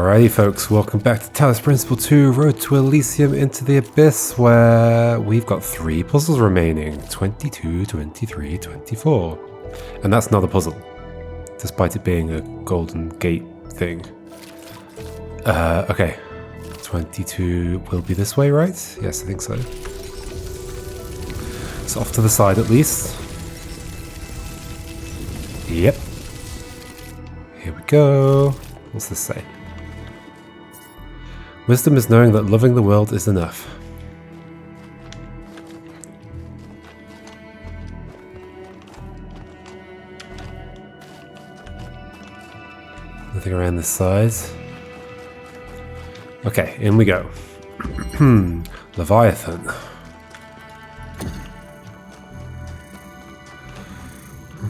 Alrighty folks, welcome back to Talos Principle 2, Road to Elysium into the Abyss, where we've got 3 puzzles remaining, 22, 23, 24. And that's not a puzzle, despite it being a golden gate thing. Okay, 22 will be this way, right? Yes, I think so. It's off to the side at least. Yep. Here we go. What's this say? Wisdom is knowing that loving the world is enough. Nothing around this side. Okay, in we go. Leviathan.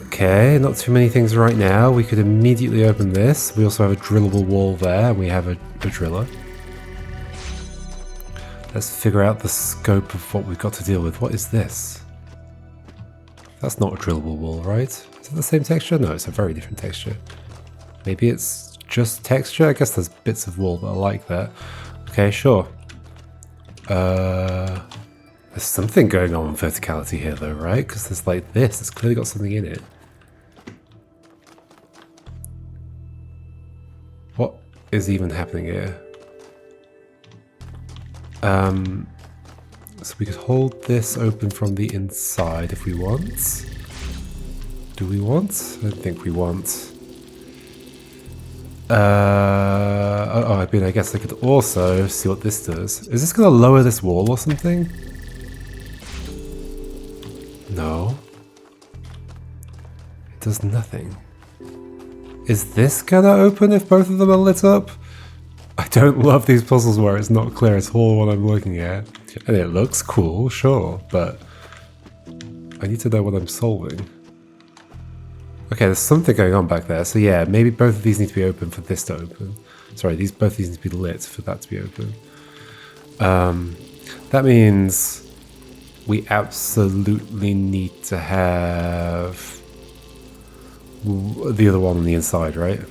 Okay, not too many things right now. We could immediately open this. We also have a drillable wall there, and we have a driller. Let's figure out the scope of what we've got to deal with. What is this? That's not a drillable wall, right? Is it the same texture? No, it's a very different texture. Maybe it's just texture? I guess there's bits of wall that are like that. Okay, sure. There's something going on with verticality here though, right? Because there's like this. It's clearly got something in it. What is even happening here? So we could hold this open from the inside if we want. Do we want? I don't think we want. I mean, I guess I could also see what this does. Is this going to lower this wall or something? No. It does nothing. Is this going to open if both of them are lit up? I don't love these puzzles where it's not clear at all what I'm looking at. And it looks cool, sure, but I need to know what I'm solving. Okay, there's something going on back there. So yeah, maybe both of these need to be open for this to open. Sorry, both of these need to be lit for that to be open. That means we absolutely need to have the other one on the inside, right?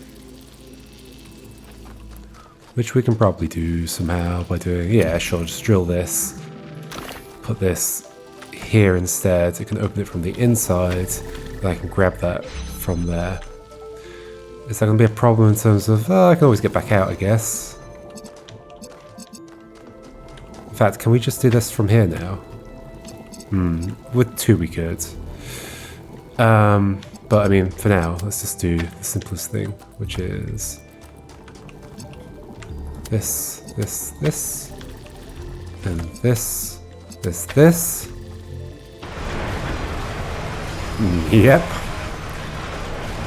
Which we can probably do somehow by doing, yeah, sure, just drill this. Put this here instead. It can open it from the inside. And I can grab that from there. Is that going to be a problem in terms of, I can always get back out, I guess. In fact, can we just do this from here now? With 2 we could. But I mean, for now, let's just do the simplest thing, which is this, and this. Yep.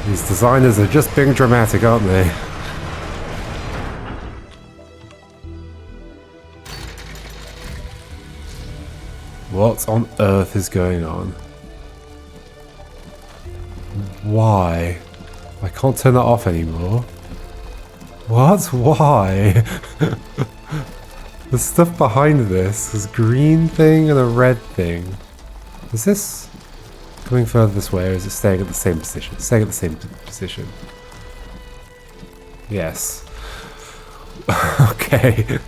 These designers are just being dramatic, aren't they? What on earth is going on? Why? I can't turn that off anymore. What? Why? The stuff behind this is a green thing and a red thing. Is this coming further this way or is it staying at the same position? It's staying at the same position. Yes. Okay.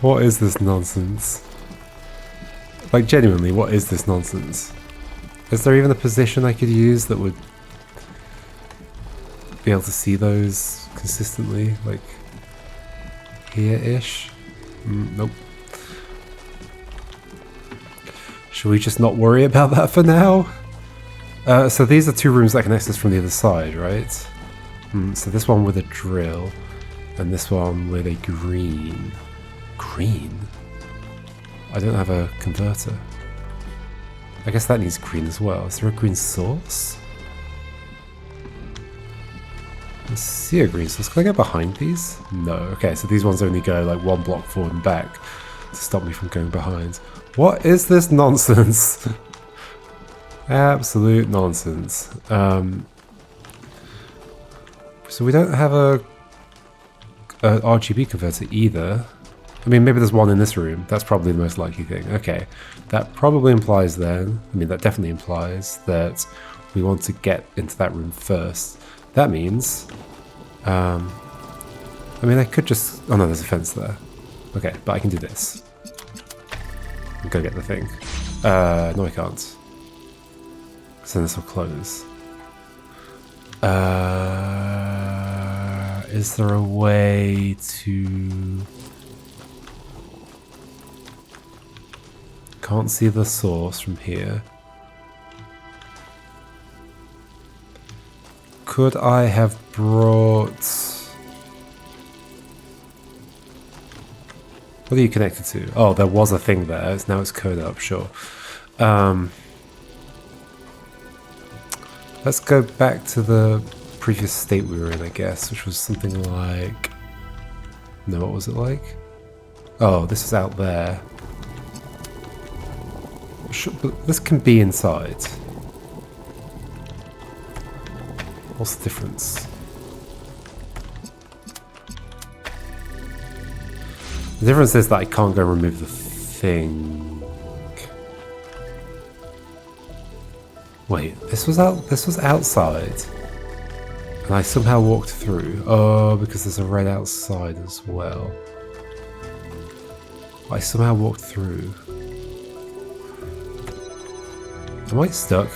What is this nonsense? Like, genuinely, what is this nonsense? Is there even a position I could use that would be able to see those consistently? Like, here-ish? Nope. Should we just not worry about that for now? So these are 2 rooms that can access from the other side, right? So this one with a drill, and this one with a green. Green? I don't have a converter. I guess that needs green as well. Is there a green source? I see a green source. Can I get behind these? No. Okay, so these ones only go like 1 block forward and back to stop me from going behind. What is this nonsense? Absolute nonsense. So we don't have a RGB converter either. I mean, maybe there's one in this room. That's probably the most likely thing. Okay, that probably implies then, I mean, that definitely implies that we want to get into that room first. That means I mean, I could just... Oh no, there's a fence there. Okay, but I can do this. I'm gonna get the thing. No I can't. So then this will close. Is there a way to... Can't see the source from here. Could I have brought... What are you connected to? Oh, there was a thing there. Now it's coded up, sure. Let's go back to the previous state we were in, I guess, which was something like... No, what was it like? Oh, this is out there. But this can be inside. What's the difference? The difference is that I can't go remove the thing. Wait, this was outside. And I somehow walked through. Oh, because there's a red outside as well. I somehow walked through. Am I stuck?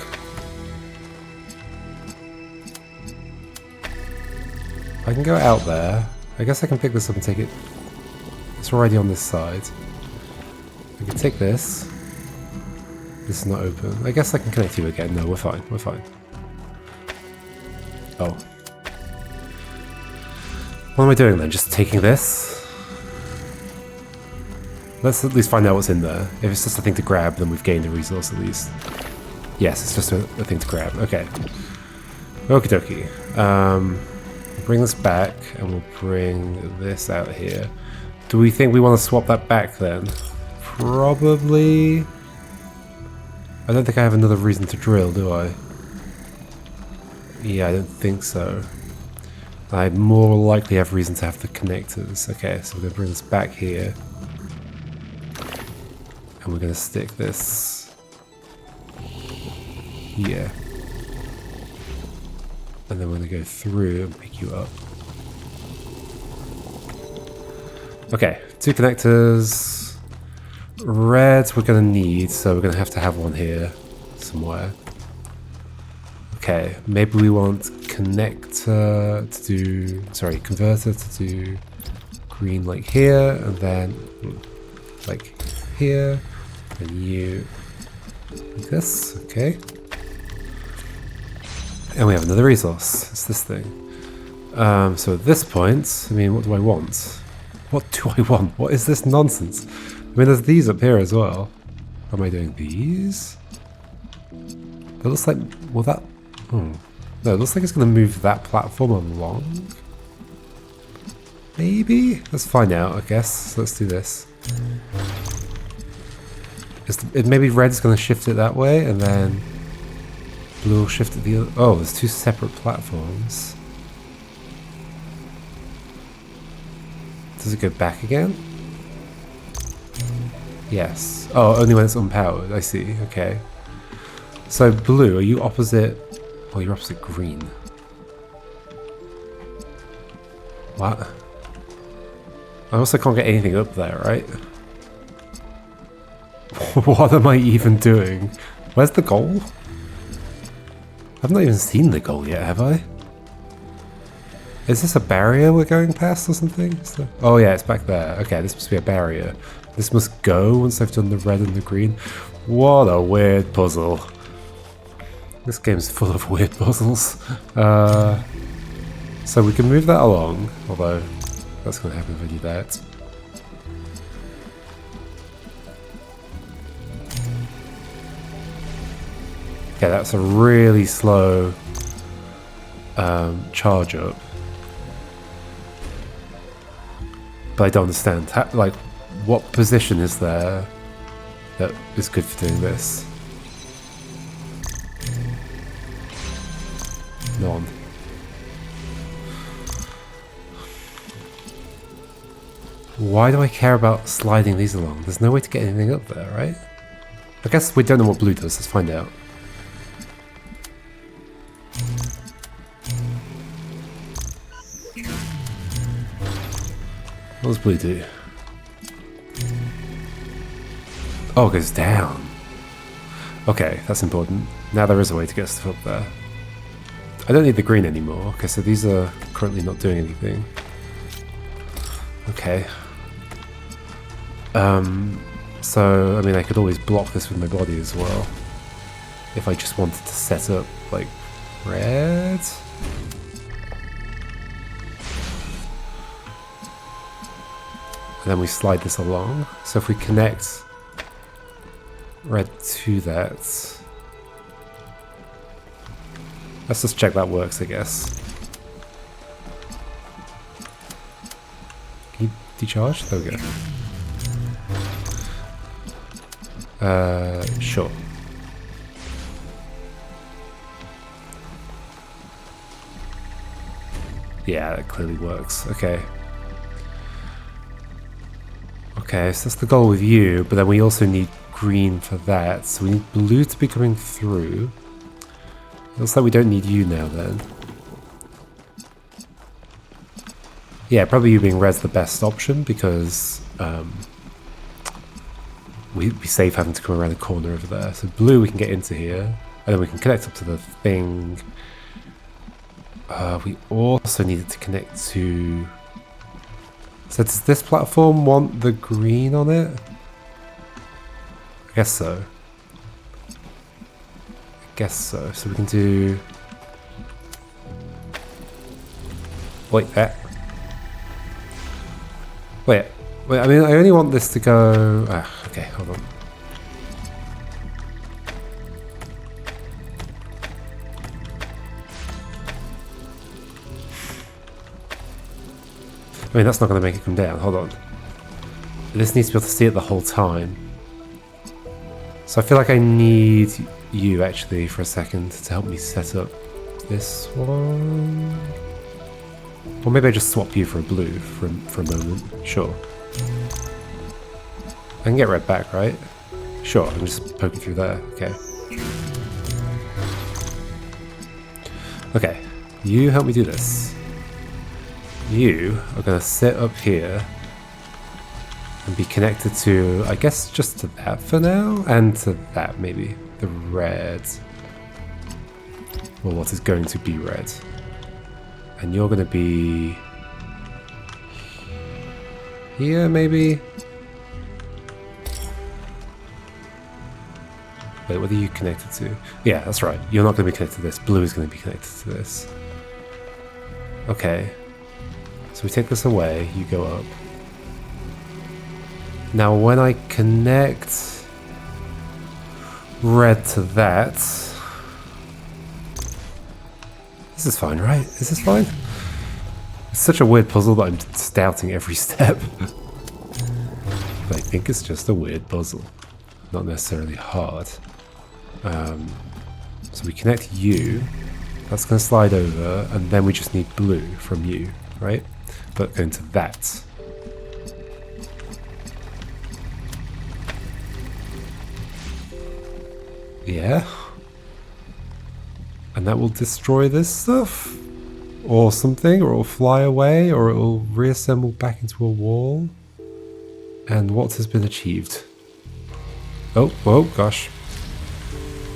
I can go out there. I guess I can pick this up and take it. It's already on this side. I can take this. This is not open. I guess I can connect you again. No, we're fine. We're fine. Oh. What am I doing then? Just taking this? Let's at least find out what's in there. If it's just a thing to grab, then we've gained a resource at least. Yes, it's just a thing to grab. Okay. Okie dokie. Bring this back, and we'll bring this out here. Do we think we want to swap that back then? Probably. I don't think I have another reason to drill, do I? Yeah, I don't think so. I more likely have reason to have the connectors. Okay, so we're going to bring this back here. And we're going to stick this here. And then we're going to go through and pick you up. Okay, 2 connectors. Red we're going to need, so we're going to have one here somewhere. Okay, maybe we want connector to do, sorry, converter to do green like here, and then like here, and you like this, okay. And we have another resource, it's this thing. So at this point, I mean, what do I want? What do I want? What is this nonsense? I mean, there's these up here as well. Am I doing these? It looks like, well that, no, it looks like it's going to move that platform along. Maybe? Let's find out, I guess. So let's do this. Maybe red's going to shift it that way, and then blue will shift it the other. Oh, there's 2 separate platforms. Does it go back again? Yes. Oh, only when it's unpowered. I see. Okay. So blue, are you opposite? Oh, you're opposite green. What? I also can't get anything up there, right? What am I even doing? Where's the goal? I've not even seen the goal yet, have I? Is this a barrier we're going past or something? Oh yeah, it's back there. Okay, this must be a barrier. This must go once I've done the red and the green. What a weird puzzle. This game's full of weird puzzles. So we can move that along, although that's going to happen if I do that. Okay, that's a really slow charge up. But I don't understand. Like, what position is there that is good for doing this? None. Why do I care about sliding these along? There's no way to get anything up there, right? I guess we don't know what blue does. Let's find out. What does blue do? Oh, it goes down. Okay, that's important. Now there is a way to get stuff up there. I don't need the green anymore. Okay, so these are currently not doing anything. Okay. So, I mean, I could always block this with my body as well. If I just wanted to set up, like, red? And then we slide this along. So if we connect red to that, let's just check that works, I guess. Can you decharge? There we go. Sure. Yeah, that clearly works. Okay. Okay, so that's the goal with you, but then we also need green for that, so we need blue to be coming through. Looks like we don't need you now then. Yeah, probably you being red's the best option because we'd be safe having to come around the corner over there. So blue we can get into here, and then we can connect up to the thing. We also needed to connect to... So does this platform want the green on it? I guess so. So we can do... Wait, that. Wait, I mean, I only want this to go... okay, hold on. I mean, that's not going to make it come down. Hold on. This needs to be able to see it the whole time. So I feel like I need you, actually, for a second to help me set up this one. Or maybe I just swap you for a blue for a moment. Sure. I can get red back, right? Sure, I can just poke it through there. Okay. Okay. You help me do this. You are going to sit up here and be connected to, I guess, just to that for now, and to that maybe, the red, or what is going to be red. And you're going to be here maybe? Wait, what are you connected to? Yeah, that's right, you're not going to be connected to this, blue is going to be connected to this. Okay. So we take this away, you go up. Now when I connect red to that... This is fine, right? Is this fine? It's such a weird puzzle that I'm just doubting every step. But I think it's just a weird puzzle. Not necessarily hard. So we connect you. That's going to slide over, and then we just need blue from you, right? But going to that. Yeah. And that will destroy this stuff? Or something, or it will fly away, or it will reassemble back into a wall. And what has been achieved? Oh, gosh.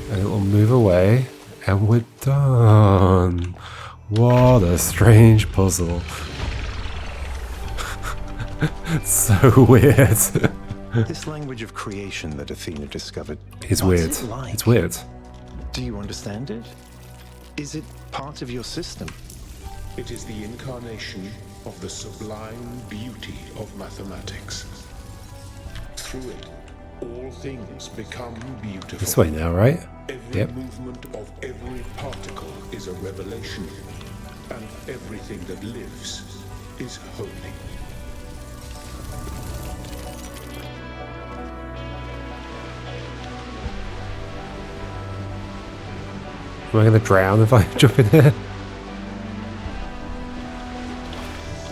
And it will move away, and we're done. What a strange puzzle. So weird. This language of creation that Athena discovered is weird. It's weird. Do you understand it? Is it part of your system? It is the incarnation of the sublime beauty of mathematics. Through it, all things become beautiful. This way now, right? Every movement of every particle is a revelation, and everything that lives is holy. Am I going to drown if I jump in here?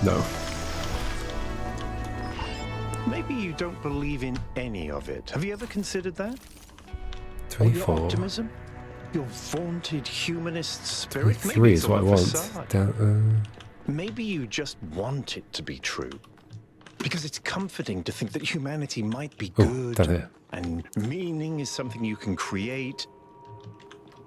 No. Maybe you don't believe in any of it. Have you ever considered that? 24. Or your optimism? Your vaunted humanist spirit? 23 is what I want. Maybe you just want it to be true. Because it's comforting to think that humanity might be Oh, down good here. and meaning is something you can create.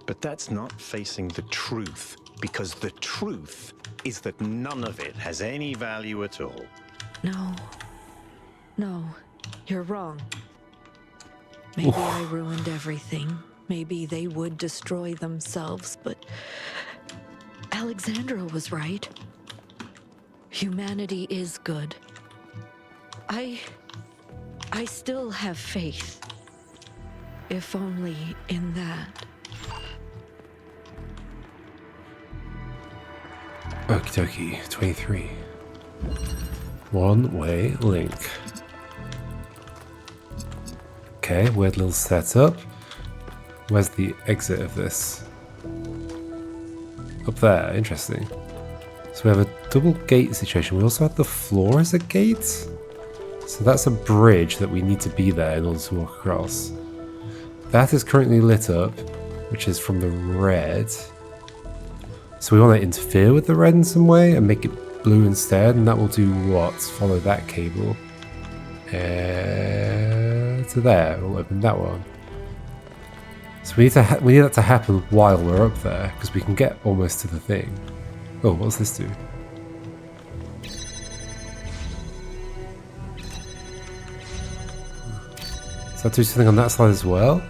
But that's not facing the truth, because the truth is that none of it has any value at all. No, you're wrong. Maybe I ruined everything. Maybe they would destroy themselves, but Alexandra was right. Humanity is good. I still have faith. If only in that. Okie dokie, 23. One-way link. Okay, weird little setup. Where's the exit of this? Up there, interesting. So we have a double gate situation. We also have the floor as a gate. So that's a bridge that we need to be there in order to walk across. That is currently lit up, which is from the red. So we want to interfere with the red in some way and make it blue instead, and that will do what? Follow that cable. To there, we'll open that one. So we need that to happen while we're up there, because we can get almost to the thing. Oh, what does this do? Does that do something on that side as well?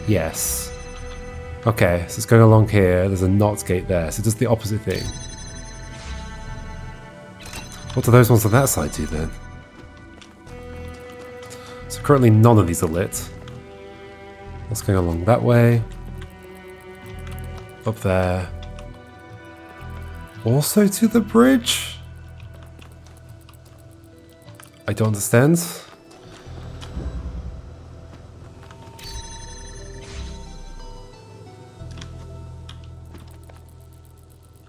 Yes. Okay, so it's going along here. There's a NOT gate there, so it does the opposite thing. What do those ones on that side do then? So currently none of these are lit. That's going along that way. Up there. Also to the bridge? I don't understand.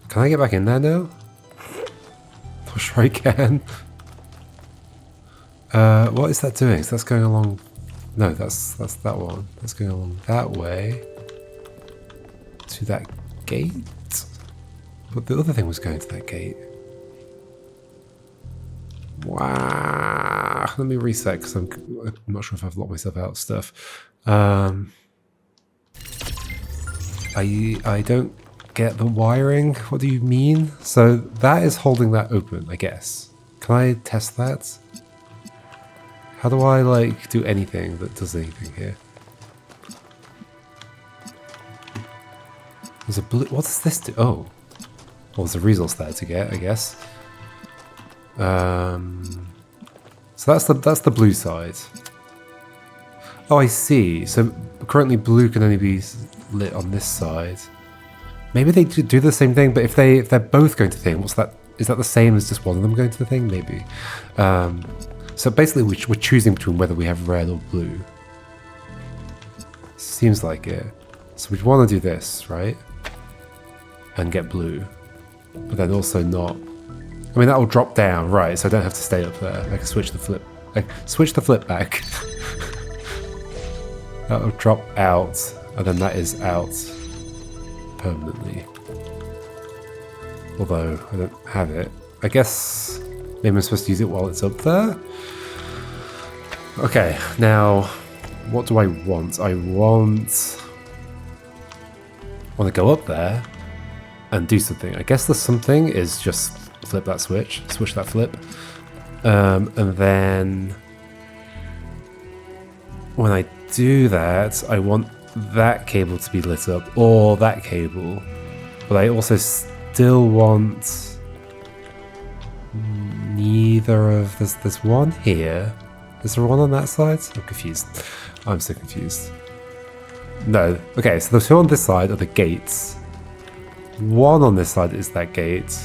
Can I get back in there now? Not sure I can. What is that doing? So that's going along... No, that's that one. That's going along that way. To that gate? But the other thing was going to that gate. Wow. Let me reset because I'm not sure if I've locked myself out of stuff. I don't get the wiring. What do you mean? So that is holding that open, I guess. Can I test that? How do I like do anything that does anything here? There's a blue. What does this do? Oh, well, there's a resource there to get, I guess. So that's the blue side. Oh, I see. So currently blue can only be lit on this side. Maybe they do the same thing, but if they're both going to the thing, what's that? Is that the same as just one of them going to the thing? Maybe. So basically, we're choosing between whether we have red or blue. Seems like it. So we want to do this, right? And get blue, but then also not. I mean, that will drop down, right? So I don't have to stay up there. I can switch the flip. Switch the flip back. That will drop out, and then that is out permanently. Although I don't have it. I guess maybe I'm supposed to use it while it's up there. Okay, now what do I want? I want to go up there and do something. I guess the something is just flip that switch that flip, and then when I do that, I want that cable to be lit up, or that cable, but I also still want neither of... There's one here. Is there one on that side? I'm confused. I'm so confused. No. Okay, so the two on this side are the gates. One on this side is that gate.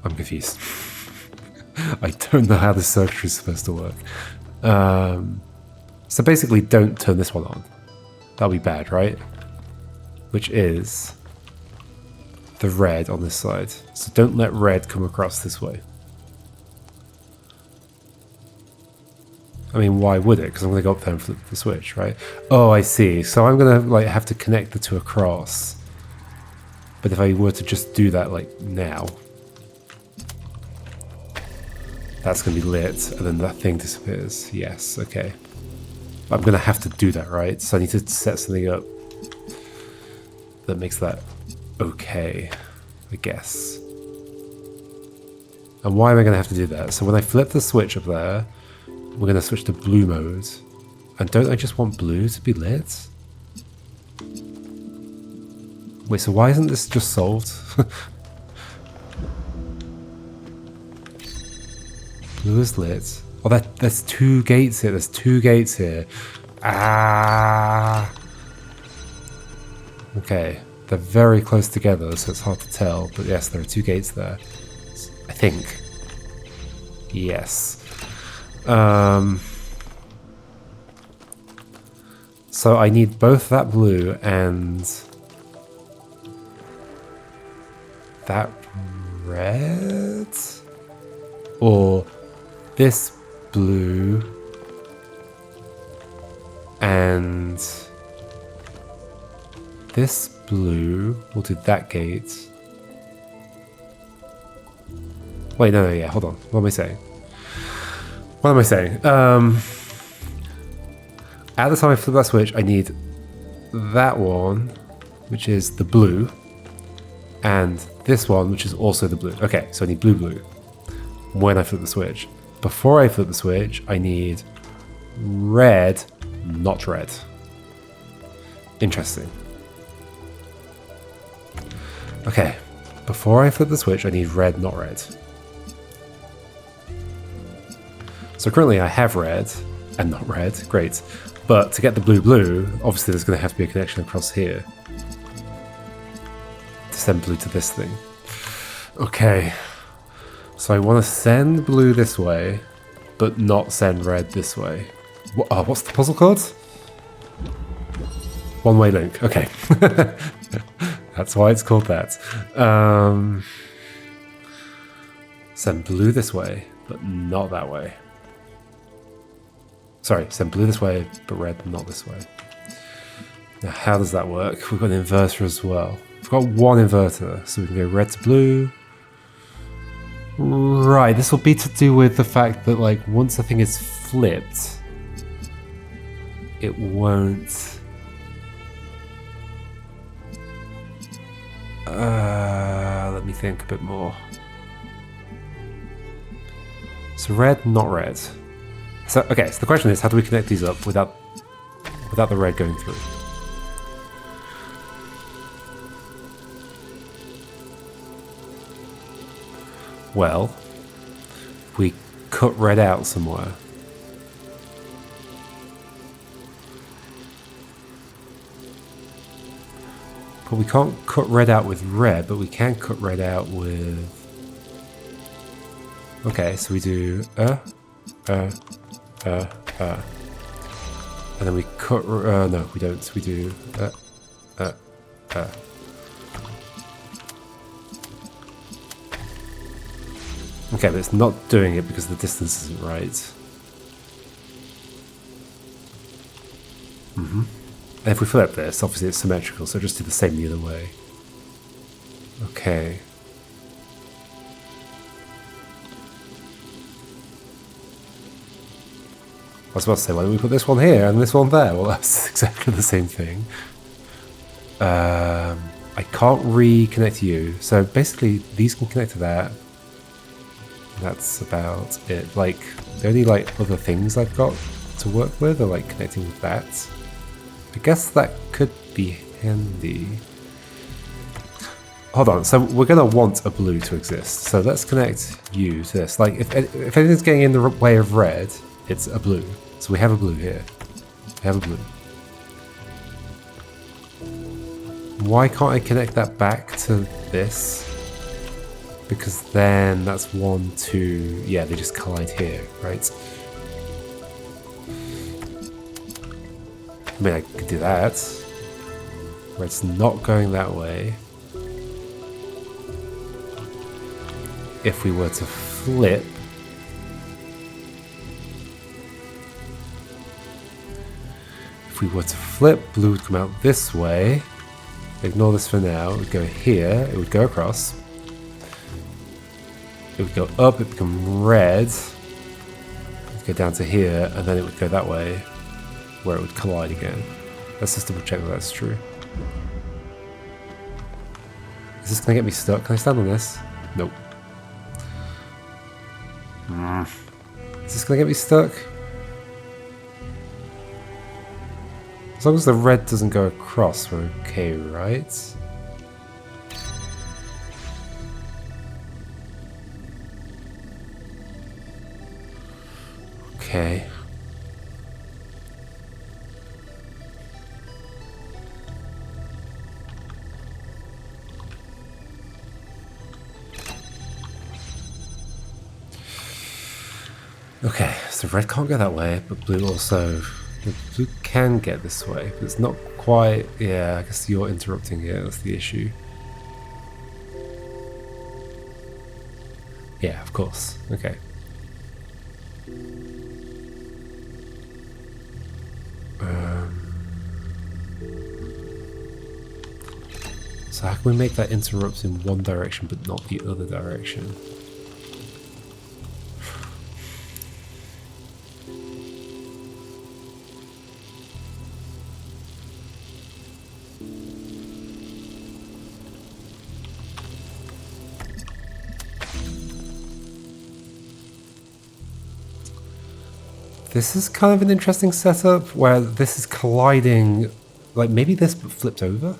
I'm confused. I don't know how this circuitry is supposed to work. So basically, don't turn this one on. That'll be bad, right? Which is the red on this side. So don't let red come across this way. I mean, why would it? Because I'm going to go up there and flip the switch, right? Oh, I see. So I'm going to like have to connect the two across. But if I were to just do that like now, that's going to be lit, and then that thing disappears. Yes, okay. I'm going to have to do that, right? So I need to set something up that makes that okay, I guess. And why am I going to have to do that? So when I flip the switch up there, we're going to switch to blue mode. And don't I just want blue to be lit? Wait, so why isn't this just solved? Blue is lit. Oh, there's 2 gates here. There's 2 gates here. Ah. Okay. They're very close together, so it's hard to tell. But yes, there are 2 gates there. I think. Yes. So I need both that blue and that red? Or this blue and this blue. We'll do that gate. Wait, no, yeah, hold on. What am I saying? What am I saying? At the time I flip that switch, I need that one, which is the blue, and this one, which is also the blue. Okay, so I need blue, blue when I flip the switch. Before I flip the switch, I need red, not red. Interesting. Okay, before I flip the switch, I need red, not red. So currently I have red and not red, great. But to get the blue blue, obviously there's going to have to be a connection across here to send blue to this thing. Okay, so I want to send blue this way, but not send red this way. What's the puzzle code? One-way link, okay. That's why it's called that. Send blue this way, but not that way. Sorry, send blue this way, but red not this way. Now, how does that work? We've got an inverter as well. We've got one inverter, so we can go red to blue. Right, this will be to do with the fact that, like, once the thing is flipped, it won't... let me think a bit more. So red, not red. So, okay, so the question is, how do we connect these up without the red going through? Well, we cut red out somewhere. But we can't cut red out with red, but we can cut red out with... Okay, so we do and then we cut, no, we don't, we do, Okay, but it's not doing it because the distance isn't right. And if we flip this, obviously it's symmetrical, so just do the same the other way. Okay. I was about to say, why don't we put this one here and this one there? Well, that's exactly the same thing. I can't reconnect you. So basically, these can connect to that. That's about it. Like, the only like other things I've got to work with are like connecting with that. I guess that could be handy. Hold on, so we're going to want a blue to exist. So let's connect you to this. Like, if anything's getting in the way of red, it's a blue. So we have a blue here. We have a blue. Why can't I connect that back to this? Because then that's 1, 2... Yeah, they just collide here, right? I mean, I could do that. Where it's not going that way. If we were to flip... If we were to flip, blue would come out this way. Ignore this for now. It would go here. It would go across. It would go up. It would become red. It would go down to here, and then it would go that way, where it would collide again. Let's just double check that that's true. Is this gonna get me stuck? Can I stand on this? Nope. Is this gonna get me stuck? As long as the red doesn't go across, we're okay, right? Okay. Okay, so red can't go that way, but blue also... Blue can get this way, but it's not quite... Yeah, I guess you're interrupting it, that's the issue. Yeah, of course. Okay. So how can we make that interrupt in one direction but not the other direction? This is kind of an interesting setup where this is colliding, like maybe this but flipped over?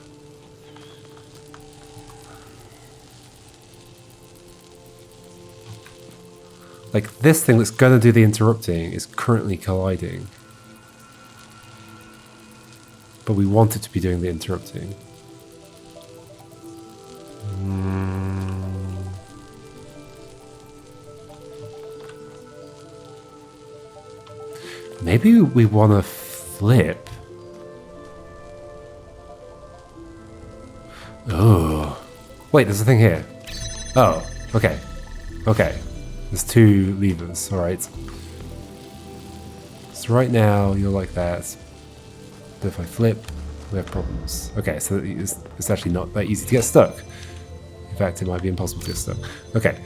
Like this thing that's going to do the interrupting is currently colliding. But we want it to be doing the interrupting. Maybe we want to flip. Oh. Wait, there's a thing here. Oh, okay. Okay. There's two levers, alright. So right now, you're like that. But if I flip, we have problems. Okay, so it's actually not that easy to get stuck. In fact, it might be impossible to get stuck. Okay.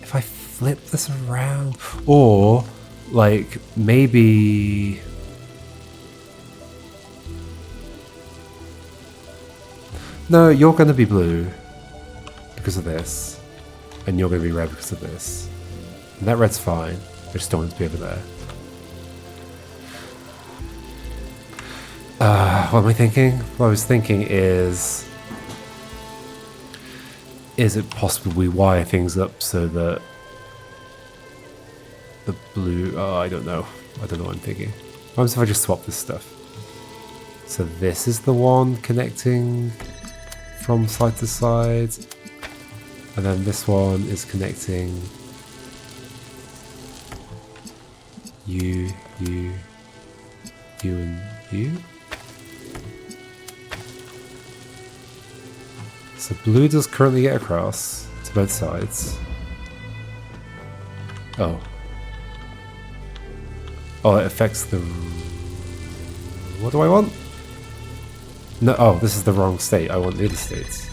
If I flip this around, or... like, maybe... No, you're going to be blue because of this. And you're going to be red because of this. And that red's fine. I just don't want it to be over there. What am I thinking? What I was thinking is... Is it possible we wire things up so that... the blue... Oh, I don't know. I don't know what I'm thinking. What happens if I just swap this stuff? So this is the one connecting from side to side. And then this one is connecting you, and you. So blue does currently get across to both sides. Oh. Oh, it affects the... What do I want? No, oh, this is the wrong state. I want the other states.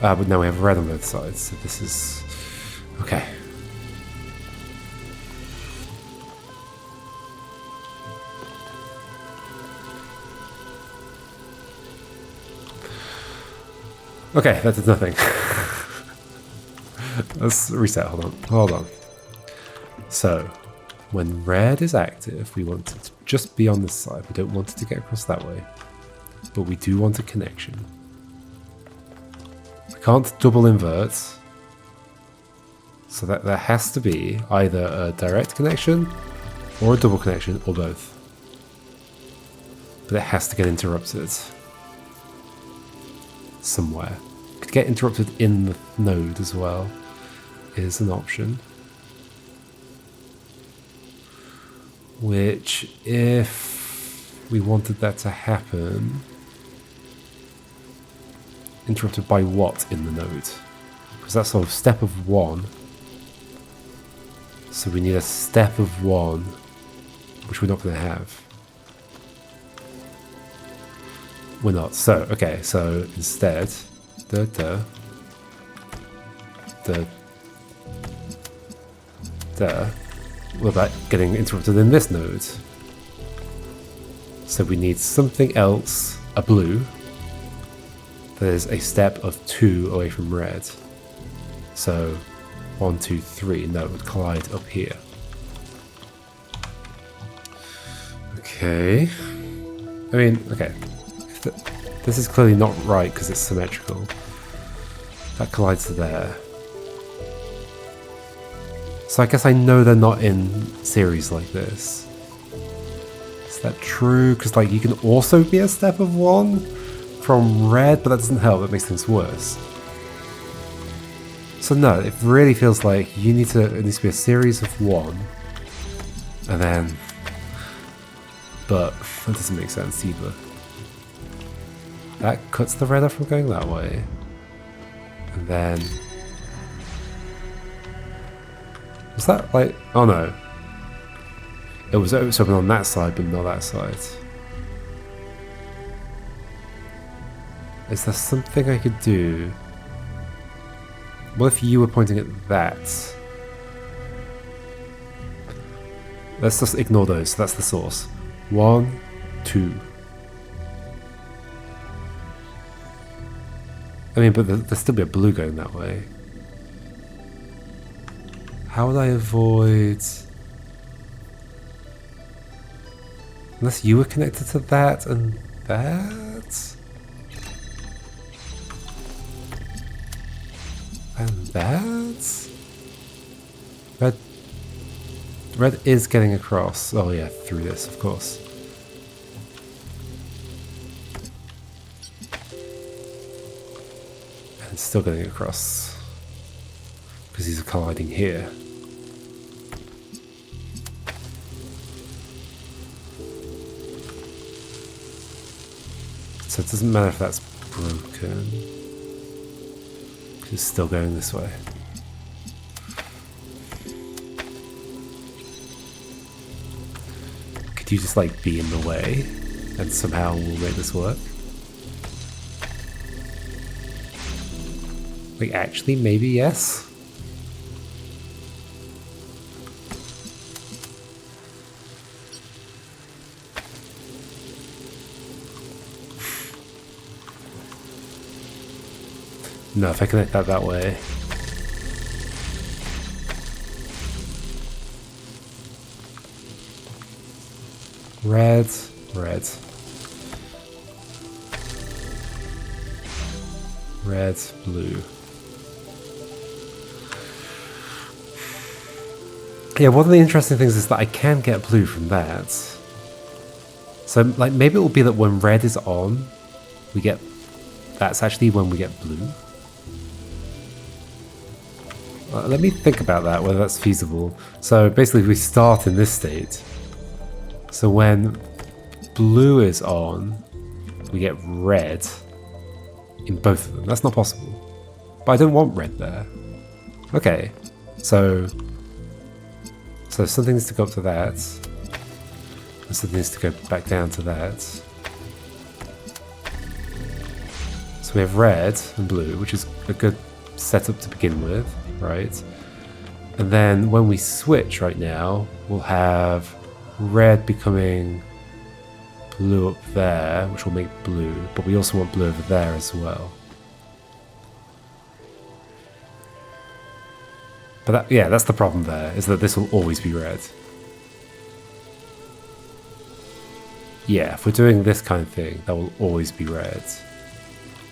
But now we have red on both sides, so this is... Okay. Okay, that did nothing. Let's reset, hold on. So, when red is active, we want it to just be on this side. We don't want it to get across that way. But we do want a connection. We can't double invert. So that there has to be either a direct connection, or a double connection, or both. But it has to get interrupted. Somewhere. Could get interrupted in the node as well. Is an option. Which, if we wanted that to happen, interrupted by what in the node? Because that's sort of step of one. So we need a step of one, which we're not going to have. we're not. So, okay, so instead, we're about getting interrupted in this node. So we need something else, a blue, that is a step of 2 away from red. So 1, 2, 3, no, it would collide up here. Okay. I mean, okay. This is clearly not right because it's symmetrical. That collides to there. So I guess I know they're not in series like this. Is that true? Because like you can also be a step of 1 from red, but that doesn't help, that makes things worse. So no, it really feels like it needs to be a series of 1. And then... But that doesn't make sense either. That cuts the red off from going that way. And then... Was that like... Oh no. It was open on that side, but not that side. Is there something I could do? What if you were pointing at that? Let's just ignore those. That's the source. 1, 2. I mean, but there'd still be a blue going that way. How would I avoid... Unless you were connected to that and that? And that? Red is getting across. Oh yeah, through this, of course. And still getting across. Because these are colliding here. So it doesn't matter if that's broken. It's still going this way. Could you just like be in the way and somehow we'll make this work? Like actually maybe yes? No, if I connect that way. Red, red. Red, blue. Yeah, one of the interesting things is that I can get blue from that. So, like, maybe it will be that when red is on, we get... That's actually when we get blue. Let me think about that, whether that's feasible. So basically we start in this state. So when blue is on, we get red in both of them. That's not possible. But I don't want red there. Okay, so something needs to go up to that. And something needs to go back down to that. So we have red and blue, which is a good setup to begin with. Right, and then when we switch right now, we'll have red becoming blue up there, which will make blue, but we also want blue over there as well. But that, yeah, that's the problem there, is that this will always be red. Yeah, if we're doing this kind of thing, that will always be red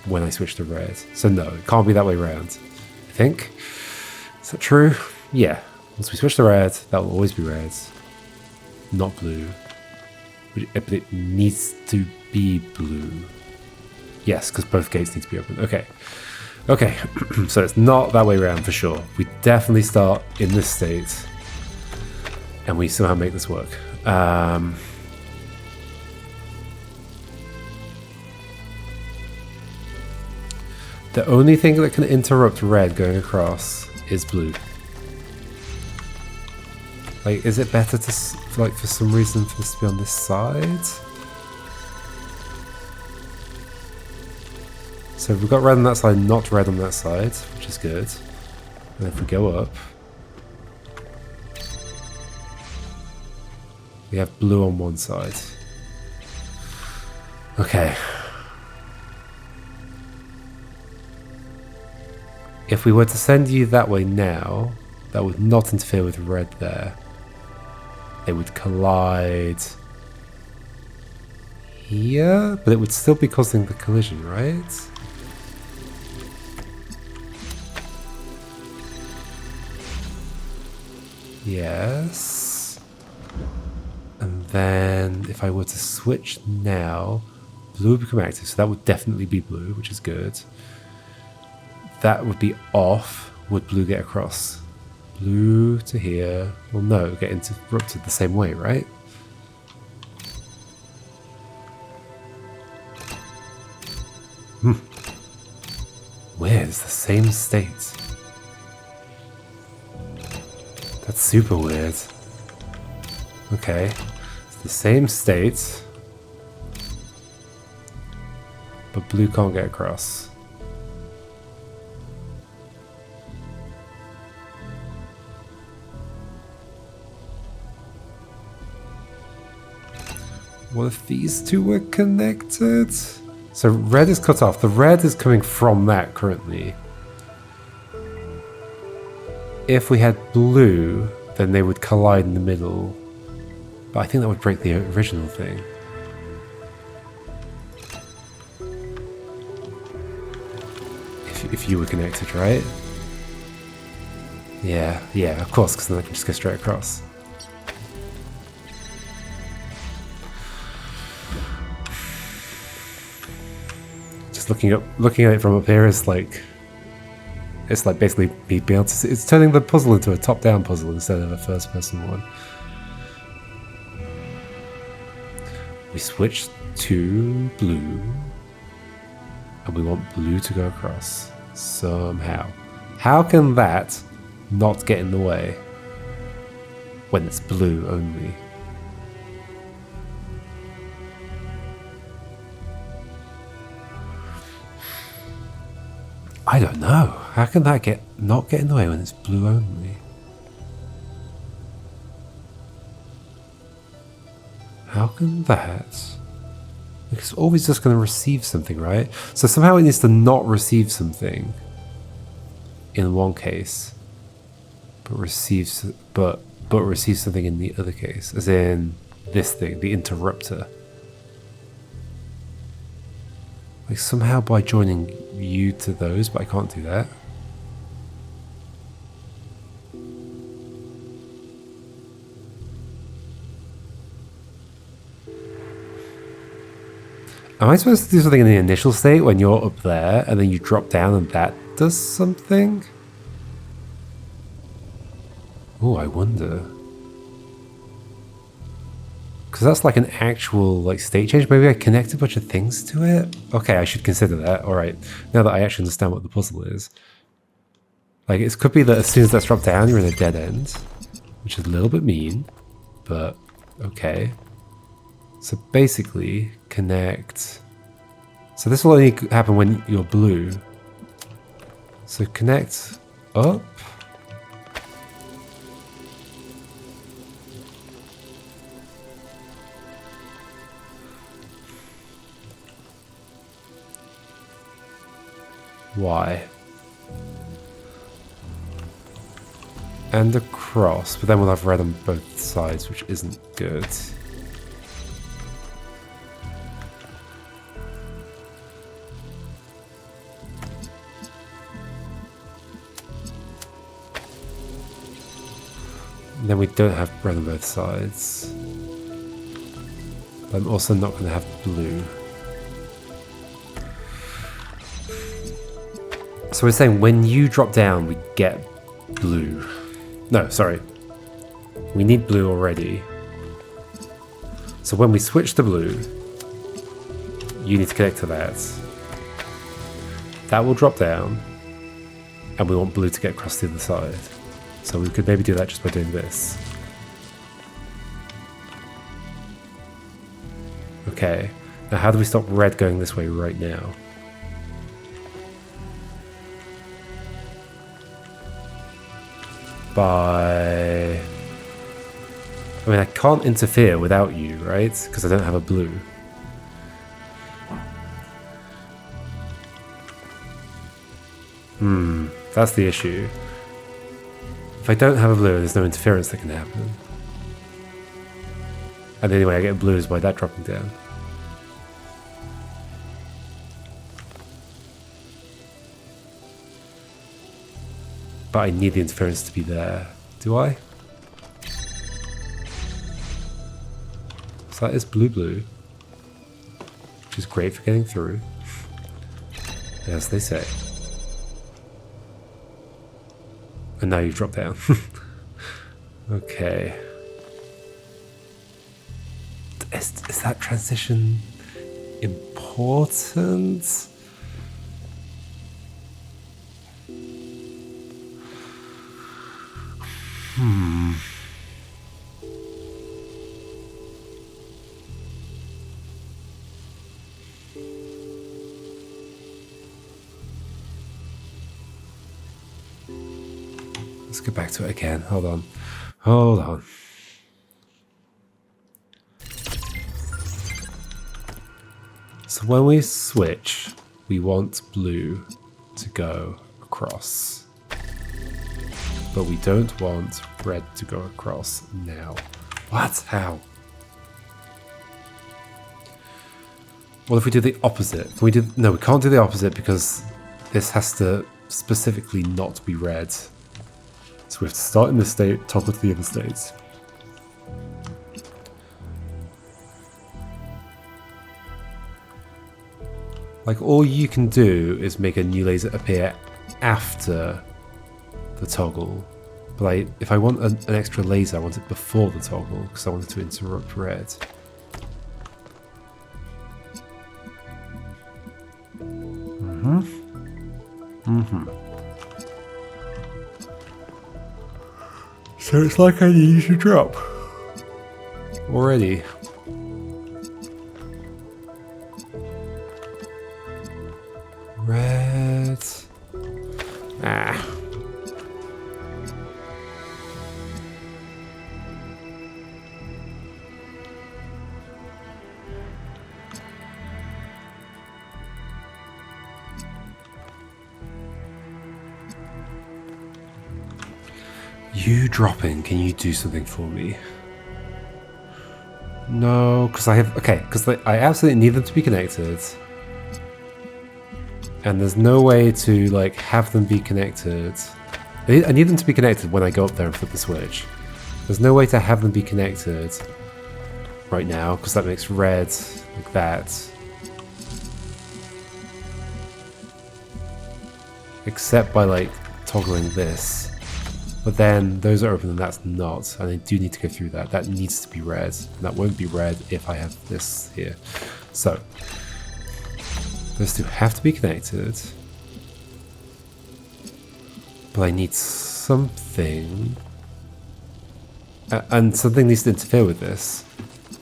when I switch to red. So no, it can't be that way around, I think. Is that true? Yeah. Once we switch to red, that will always be red, not blue. But it needs to be blue. Yes, because both gates need to be open. Okay. Okay, so it's not that way around for sure. We definitely start in this state, and we somehow make this work. The only thing that can interrupt red going across is blue. Like, is it better to, like, for some reason for this to be on this side? So we've got red on that side, not red on that side, which is good. And if we go up, we have blue on one side. Okay. If we were to send you that way now, that would not interfere with red there. They would collide here, but it would still be causing the collision, right? Yes. And then if I were to switch now, blue would become active, so that would definitely be blue, which is good. That would be off. Would blue get across? Blue to here. Well, no, get interrupted the same way, right? Weird, it's the same state. That's super weird. Okay, it's the same state, but blue can't get across. What if these two were connected? So red is cut off. The red is coming from that currently. If we had blue, then they would collide in the middle. But I think that would break the original thing. If you were connected, right? Yeah, of course, because then I can just go straight across. Looking at it from up here is like, it's like basically being able to see, it's turning the puzzle into a top-down puzzle instead of a first-person one. We switch to blue, and we want blue to go across somehow. How can that not get in the way when it's blue only? I don't know. How can that not get in the way when it's blue only? How can that? It's always just going to receive something, right? So somehow it needs to not receive something in one case, but receives something in the other case, as in this thing, the interrupter. Like somehow by joining you to those, but I can't do that. Am I supposed to do something in the initial state when you're up there and then you drop down and that does something? Oh, I wonder. Because that's like an actual like state change. Maybe I connect a bunch of things to it. Okay, I should consider that. All right, now that I actually understand what the puzzle is. Like it could be that as soon as that's dropped down, you're in a dead end, which is a little bit mean, but okay. So basically, connect. So this will only happen when you're blue. So connect up. Why? And across, but then we'll have red on both sides, which isn't good. And then we don't have red on both sides. But I'm also not going to have blue. So we're saying when you drop down, we get blue. No, sorry. We need blue already. So when we switch to blue, you need to connect to that. That will drop down, and we want blue to get across the other side. So we could maybe do that just by doing this. Okay. Now how do we stop red going this way right now? by... I mean, I can't interfere without you, right? Because I don't have a blue. That's the issue. If I don't have a blue, there's no interference that can happen. And the only way I get blue is by that dropping down. But I need the interference to be there. Do I? So that is blue, which is great for getting through, as they say. And now you've dropped down. Okay. Is that transition important? Let's go back to it again. Hold on. Hold on. So when we switch, we want blue to go across. But we don't want red to go across now. What? How? What if we do the opposite? Can we do... No, we can't do the opposite because this has to specifically not be red. So we have to start in this state, toggle to the other states. Like, all you can do is make a new laser appear after the toggle. But if I want an extra laser, I want it before the toggle, because I want it to interrupt red. So it's like I need you to drop. Already. Red. Ah. You dropping, can you do something for me? No, because I have... Okay, because I absolutely need them to be connected. And there's no way to, like, have them be connected. I need them to be connected when I go up there and flip the switch. There's no way to have them be connected right now, because that makes red like that. Except by, like, toggling this. But then those are open and that's not. And I do need to go through that. That needs to be red. And that won't be red if I have this here. So, those two have to be connected. But I need something. And something needs to interfere with this.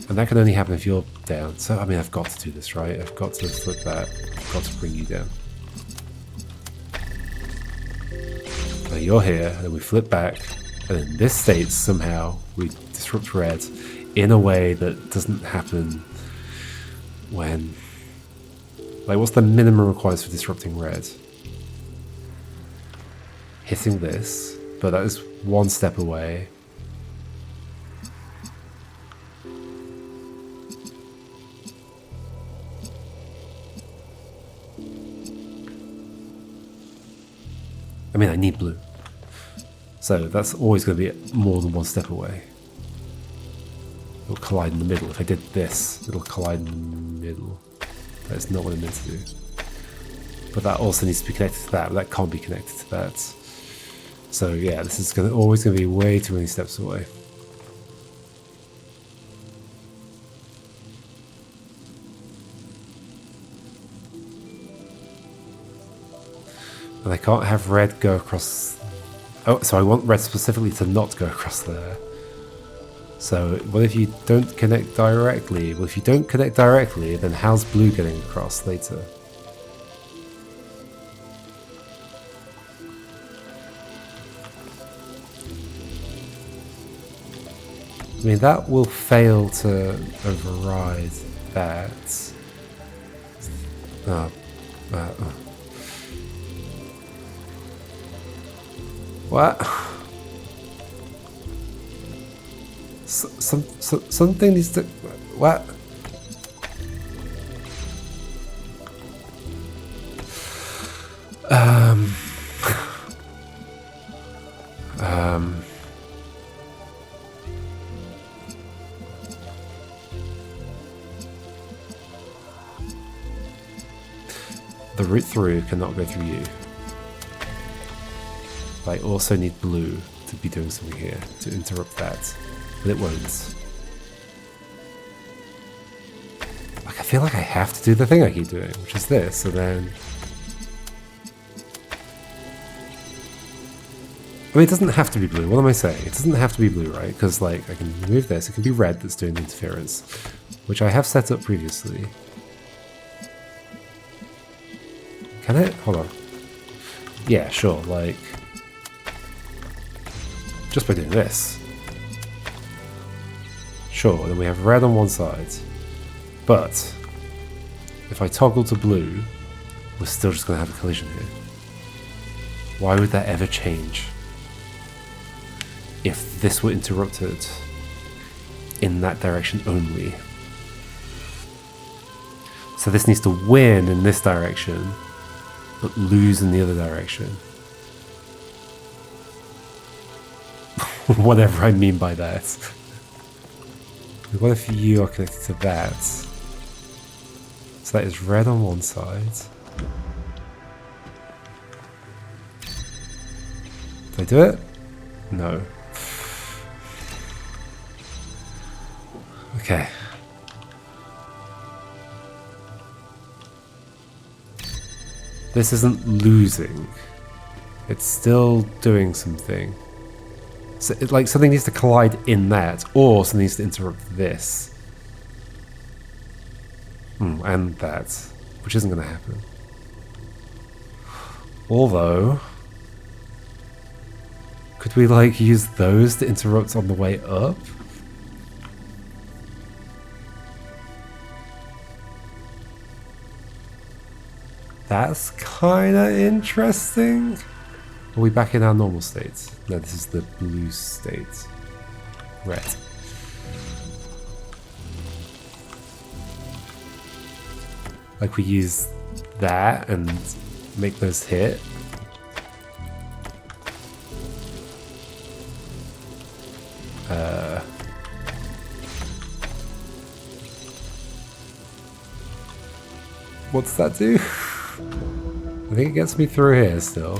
And that can only happen if you're down. So, I mean, I've got to do this, right? I've got to flip that. I've got to bring you down. Now you're here, and then we flip back. And in this state, somehow, we disrupt red in a way that doesn't happen when... Like, what's the minimum required for disrupting red? Hitting this, but that is one step away. I mean, I need blue. So that's always going to be more than one step away. It'll collide in the middle. If I did this, it'll collide in the middle. That's not what I meant to do. But that also needs to be connected to that, but that can't be connected to that. So yeah, this is always going to be way too many steps away. And I can't have red go across... Oh, so I want red specifically to not go across there. So what if you don't connect directly? Well, if you don't connect directly, then how's blue getting across later? I mean, that will fail to override that. What? Something needs to... What? The route through cannot go through you. But I also need blue to be doing something here to interrupt that. But it won't. Like, I feel like I have to do the thing I keep doing, which is this, so then... I mean, it doesn't have to be blue. What am I saying? It doesn't have to be blue, right? Because, like, I can remove this. It can be red that's doing the interference, which I have set up previously. Can it? Hold on. Yeah, sure, like... just by doing this. Sure, then we have red on one side. But, if I toggle to blue, we're still just going to have a collision here. Why would that ever change? If this were interrupted in that direction only. So this needs to win in this direction, but lose in the other direction. Whatever I mean by that. What if you are connected to that? So that is red on one side. Did I do it? No. Okay. This isn't losing. It's still doing something. So it's like something needs to collide in that, or something needs to interrupt this. And that, which isn't going to happen. Although, could we like use those to interrupt on the way up? That's kind of interesting. Are we back in our normal state? No, this is the blue state. Red. Like we use that and make those hit. What does that do? I think it gets me through here still.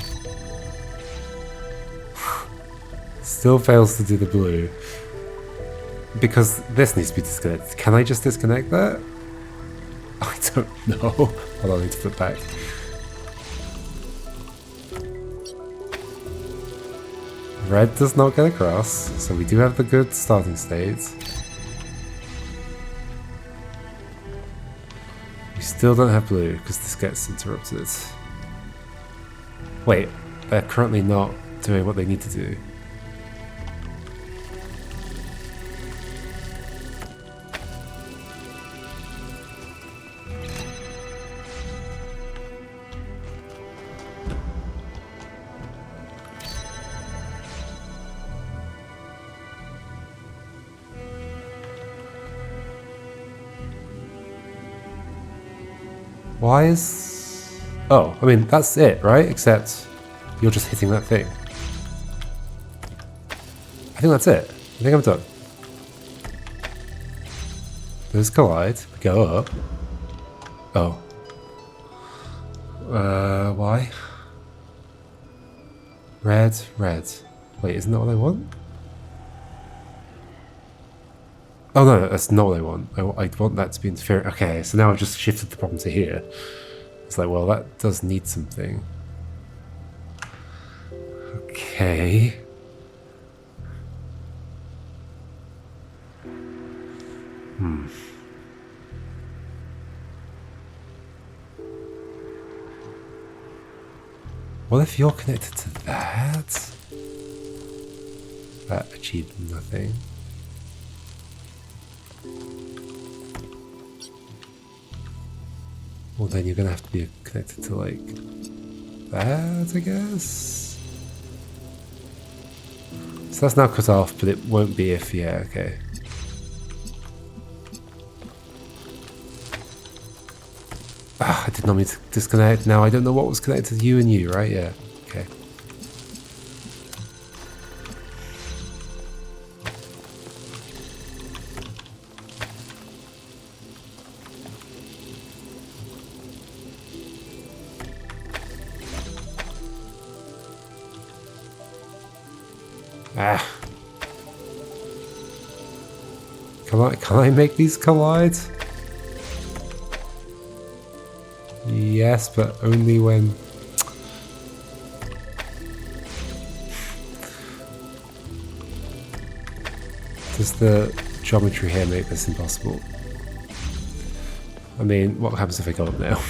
Still fails to do the blue. Because this needs to be disconnected. Can I just disconnect that? I don't know. Hold on, I need to flip back. Red does not get across, so we do have the good starting state. We still don't have blue because this gets interrupted. Wait, they're currently not doing what they need to do. Why is... Oh, I mean, that's it, right? Except you're just hitting that thing. I think that's it. I think I'm done. Those collide. We go up. Oh. Why? Red, red. Wait, isn't that what I want? Oh no, that's not what I want. I want that to be interfering. Okay, so now I've just shifted the problem to here. It's like, well, that does need something. Okay. What if you're connected to that? That achieved nothing. Well, then you're gonna have to be connected to like that, I guess. So that's now cut off, but it won't be if, yeah, okay. Ah, I did not mean to disconnect. Now I don't know what was connected to you and you, right? Yeah, okay. Ah. Can I make these collide? Yes, but only when... Does the geometry here make this impossible? I mean, what happens if I go up now?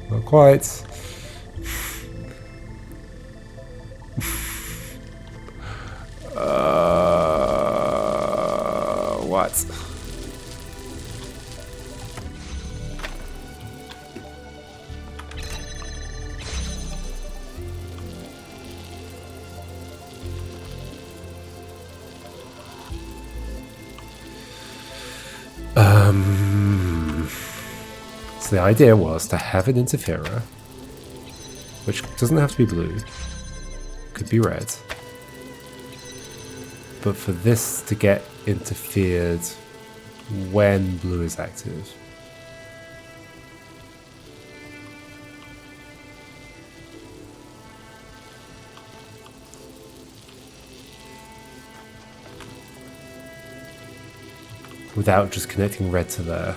Not quite. What? So the idea was to have an interferer, which doesn't have to be blue, could be red, but for this to get interfered when blue is active. Without just connecting red to there.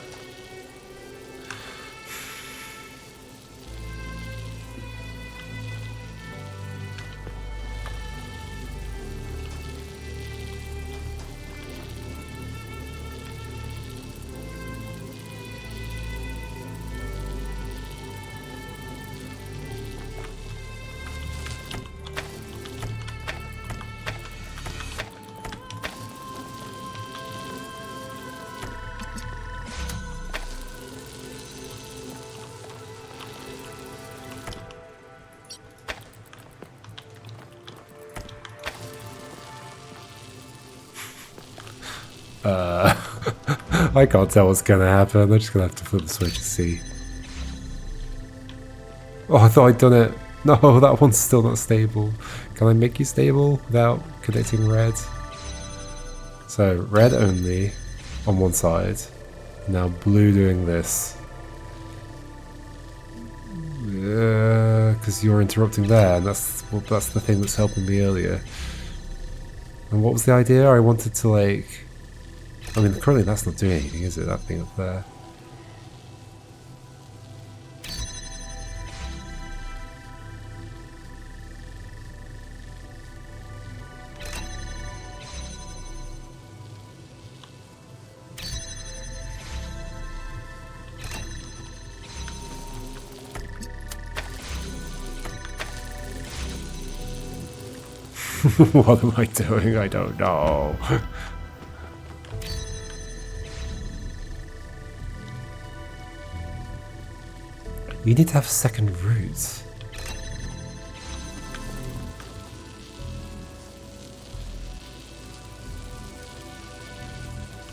I can't tell what's gonna happen. I'm just gonna have to flip the switch and see. Oh, I thought I'd done it. No, that one's still not stable. Can I make you stable without connecting red? So, red only on one side. Now blue doing this. Because you're interrupting there, and that's the thing that's helping me earlier. And what was the idea? I wanted to like... I mean, currently that's not doing anything, is it? That thing up there. What am I doing? I don't know. You need to have a second route.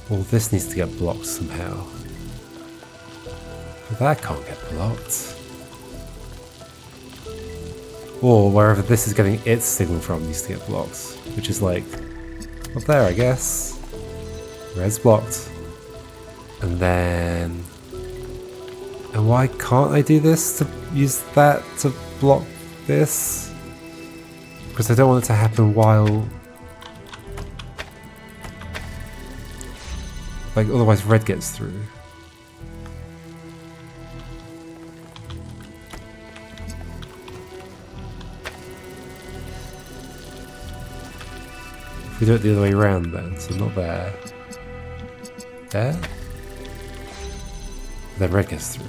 Well, this needs to get blocked somehow. But that can't get blocked. Or wherever this is getting its signal from needs to get blocked. Which is like up there, I guess. Red's blocked. And then... And why can't I do this to use that to block this? Because I don't want it to happen while... Like, otherwise red gets through. If we do it the other way around then, so not there. There? Then red gets through.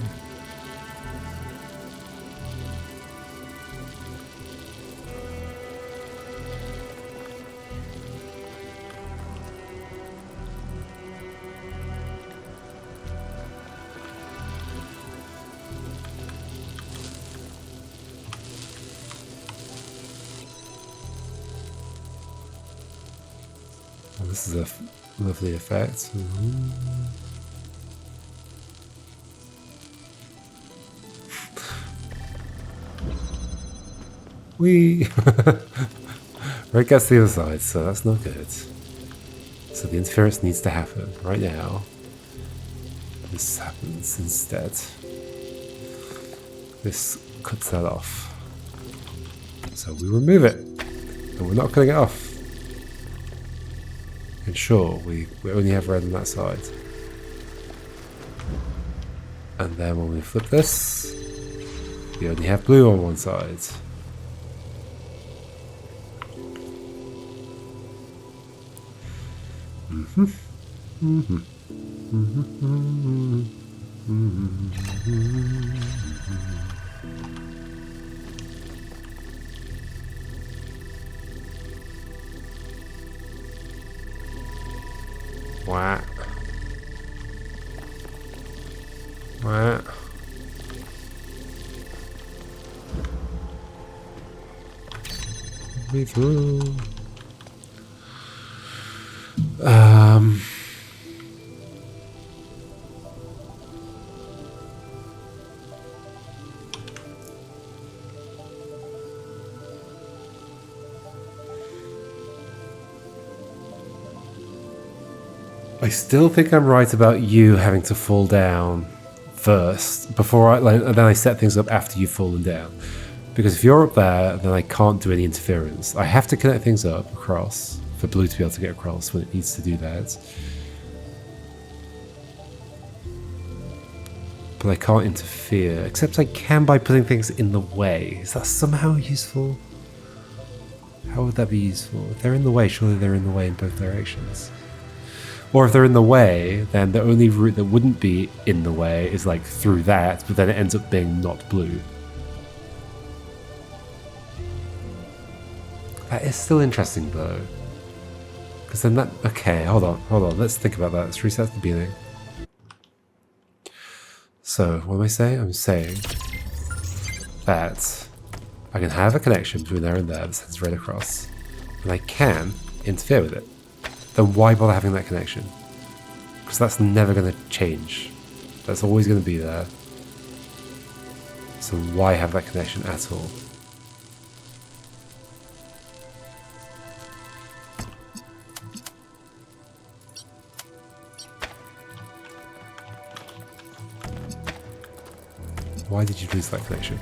this is a lovely effect. Whee! Right, gets the other side, so that's not good. So the interference needs to happen right now. This happens instead. This cuts that off. So we remove it. And we're not cutting it off. And sure, we only have red on that side. And then when we flip this, we only have blue on one side. What? What? Me through. I still think I'm right about you having to fall down first before and then I set things up after you've fallen down. Because if you're up there, then I can't do any interference. I have to connect things up across for blue to be able to get across when it needs to do that. But I can't interfere, except I can by putting things in the way. Is that somehow useful? How would that be useful? If they're in the way, surely they're in the way in both directions. Or if they're in the way, then the only route that wouldn't be in the way is like through that, but then it ends up being not blue. That is still interesting though. Because then that... Okay, hold on. Let's think about that. Let's reset the beginning. So, what am I saying? I'm saying that I can have a connection between there and there that sends red across. And I can interfere with it. Then why bother having that connection? Because that's never going to change. That's always going to be there. So why have that connection at all? Why did you lose that connection?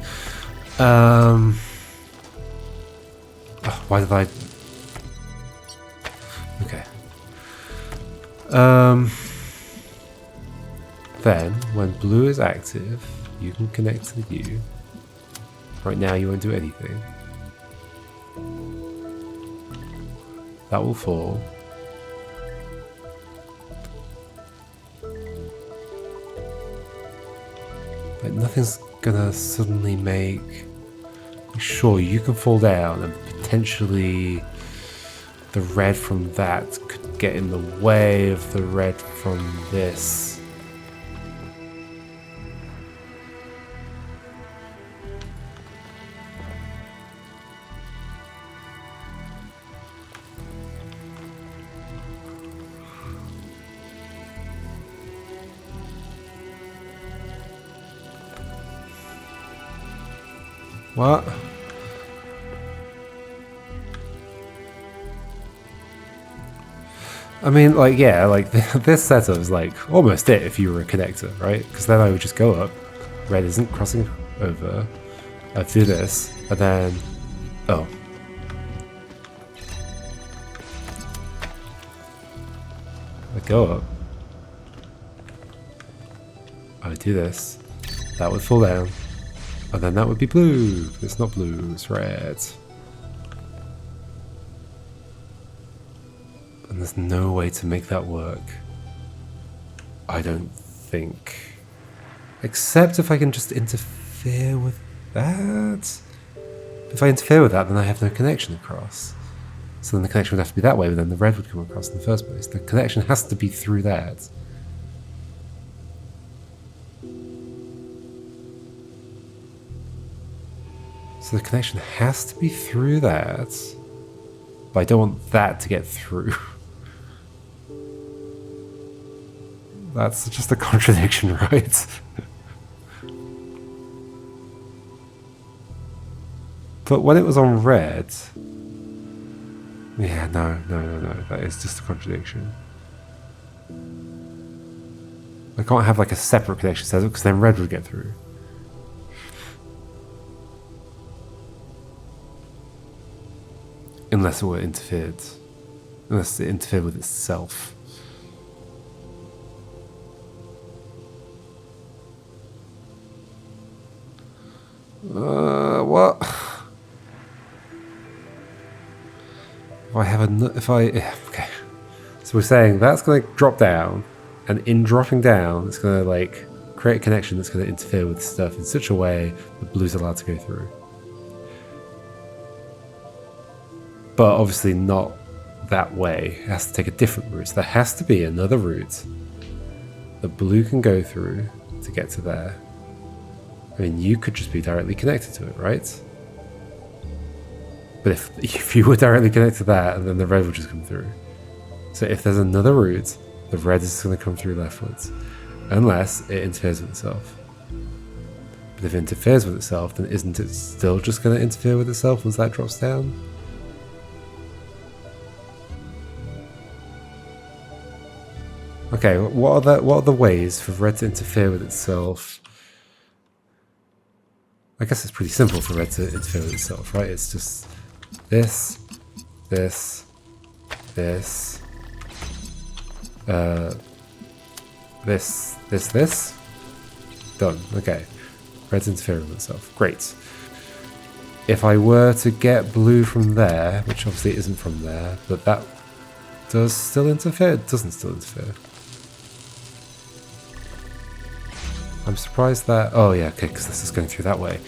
Why did I... Okay. Then, when blue is active, you can connect to you. Right now you won't do anything. That will fall. Like nothing's gonna suddenly make... Sure, you can fall down and potentially the red from that could get in the way of the red from this. What? I mean, like, yeah, like, this setup is, like, almost it if you were a connector, right? Because then I would just go up, red isn't crossing over, I'd do this, and then, oh. I'd go up, I would do this, that would fall down, and then that would be blue. It's not blue, it's red. And there's no way to make that work. I don't think. Except if I can just interfere with that. If I interfere with that, then I have no connection across. So then the connection would have to be that way, but then the red would come across in the first place. The connection has to be through that. So the connection has to be through that. But I don't want that to get through. That's just a contradiction, right? But when it was on red... Yeah, no. That is just a contradiction. I can't have like a separate connection setup because then red would get through. Unless it were interfered. Unless it interfered with itself. What? If I have a... okay. So we're saying that's going to drop down, and in dropping down, it's going to like create a connection that's going to interfere with stuff in such a way that blue's allowed to go through. But obviously not that way. It has to take a different route. So there has to be another route that blue can go through to get to there. I mean, you could just be directly connected to it, right? But if you were directly connected to that, then the red would just come through. So if there's another route, the red is going to come through leftwards. Unless it interferes with itself. But if it interferes with itself, then isn't it still just going to interfere with itself once that drops down? Okay, what are the ways for red to interfere with itself? I guess it's pretty simple for red to interfere with itself, right? It's just this, this, this, this. Done. Okay. Red's interfering with itself. Great. If I were to get blue from there, which obviously isn't from there, but that does still interfere? It doesn't still interfere. I'm surprised that... Oh yeah, okay, because this is going through that way.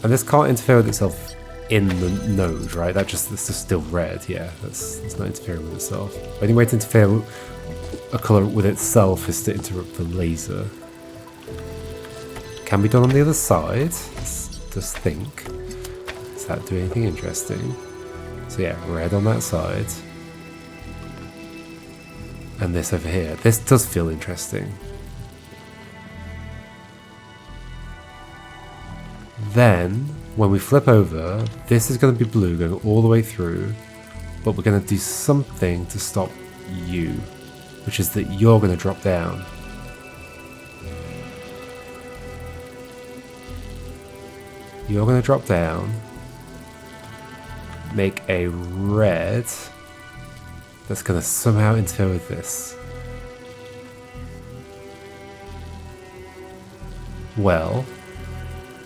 And this can't interfere with itself in the node, right? This is still red, yeah. That's not interfering with itself. The only way to interfere with a colour with itself is to interrupt the laser. Can be done on the other side. Let's just think. Does that do anything interesting? So yeah, red on that side. And this over here. This does feel interesting. Then, when we flip over, this is going to be blue going all the way through, but we're going to do something to stop you, which is that you're going to drop down. You're going to drop down, make a red that's going to somehow interfere with this. Well,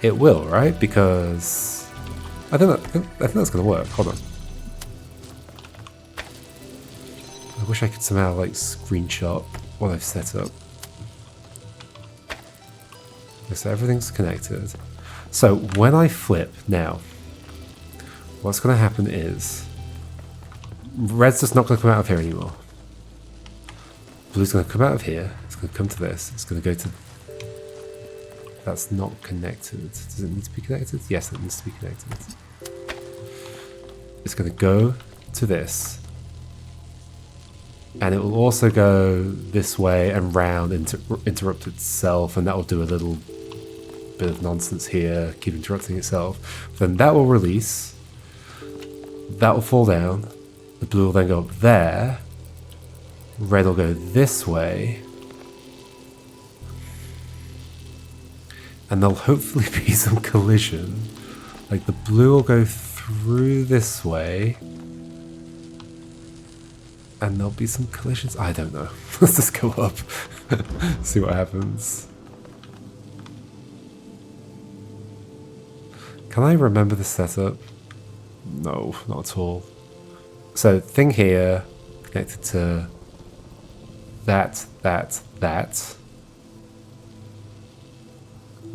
it will, right? Because I think that's going to work. Hold on. I wish I could somehow like screenshot what I've set up. Okay, so everything's connected. So when I flip now, what's going to happen is red's just not going to come out of here anymore. Blue's going to come out of here. It's going to come to this. It's going to go to... That's not connected. Does it need to be connected? Yes, it needs to be connected. It's going to go to this. And it will also go this way and round, interrupt itself, and that will do a little bit of nonsense here, keep interrupting itself. Then that will release. That will fall down. The blue will then go up there. Red will go this way. And there'll hopefully be some collision. Like the blue will go through this way. And there'll be some collisions. I don't know. Let's just go up. See what happens. Can I remember the setup? No, not at all. So thing here, connected to that.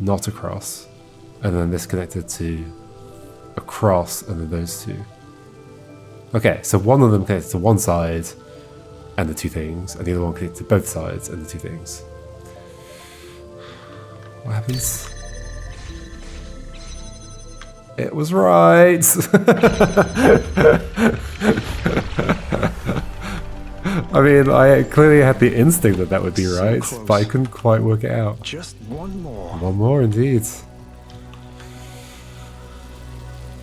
Not across, and then this connected to across, and then those two. Okay, so one of them connects to one side and the two things, and the other one connects to both sides and the two things. What happens? It was right! I mean, I clearly had the instinct that that would be So right, close. but I couldn't quite work it out. Just one more. One more, indeed.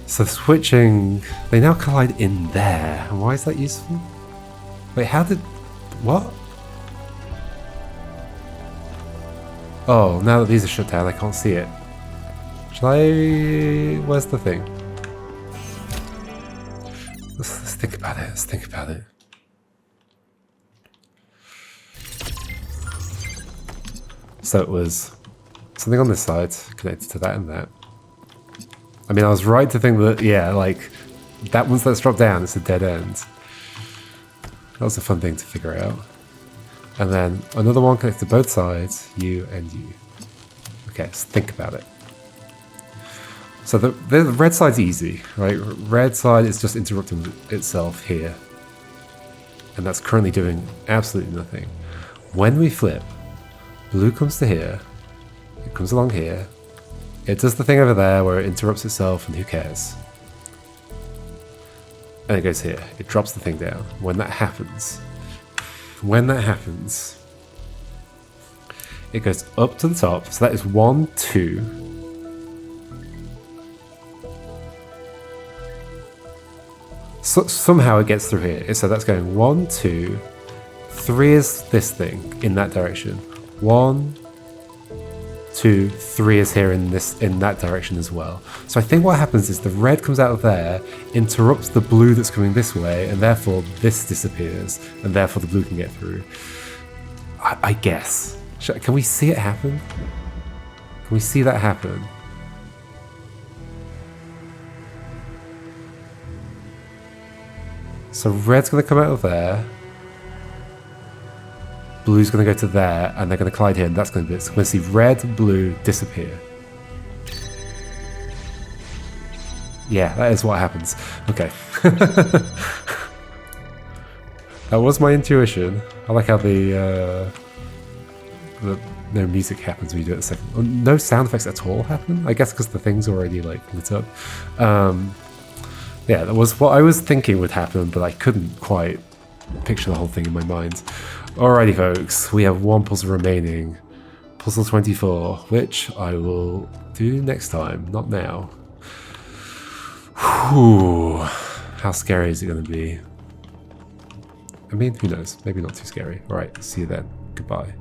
So switching, they now collide in there. And why is that useful? Wait, how did... what? Oh, now that these are shut down, I can't see it. Shall I... where's the thing? Let's think about it, let's think about it. So it was something on this side connected to that and that. I mean, I was right to think that, yeah, like, that once that's dropped down, it's a dead end. That was a fun thing to figure out. And then another one connects to both sides, you and you. Okay, let's think about it. So the red side's easy, right? Red side is just interrupting itself here. And that's currently doing absolutely nothing. When we flip, blue comes to here, it comes along here, it does the thing over there where it interrupts itself and who cares. And it goes here, it drops the thing down. When that happens, it goes up to the top, so that is 1, 2. So somehow it gets through here, so that's going 1, 2, 3 is this thing in that direction. 1, 2, 3 is here in that direction as well. So I think what happens is the red comes out of there, interrupts the blue that's coming this way, and therefore this disappears, and therefore the blue can get through. I guess. Can we see it happen? Can we see that happen? So red's going to come out of there. Blue's going to go to there, and they're going to collide here, and that's going to be it. So we're going to see red, blue disappear. Yeah, that is what happens. Okay. That was my intuition. I like how the no music happens when you do it a second. No sound effects at all happen? I guess because the thing's already like lit up. Yeah, that was what I was thinking would happen, but I couldn't quite picture the whole thing in my mind. Alrighty folks, we have one puzzle remaining. Puzzle 24, which I will do next time, not now. Whew. How scary is it going to be? I mean, who knows? Maybe not too scary. Alright, see you then. Goodbye.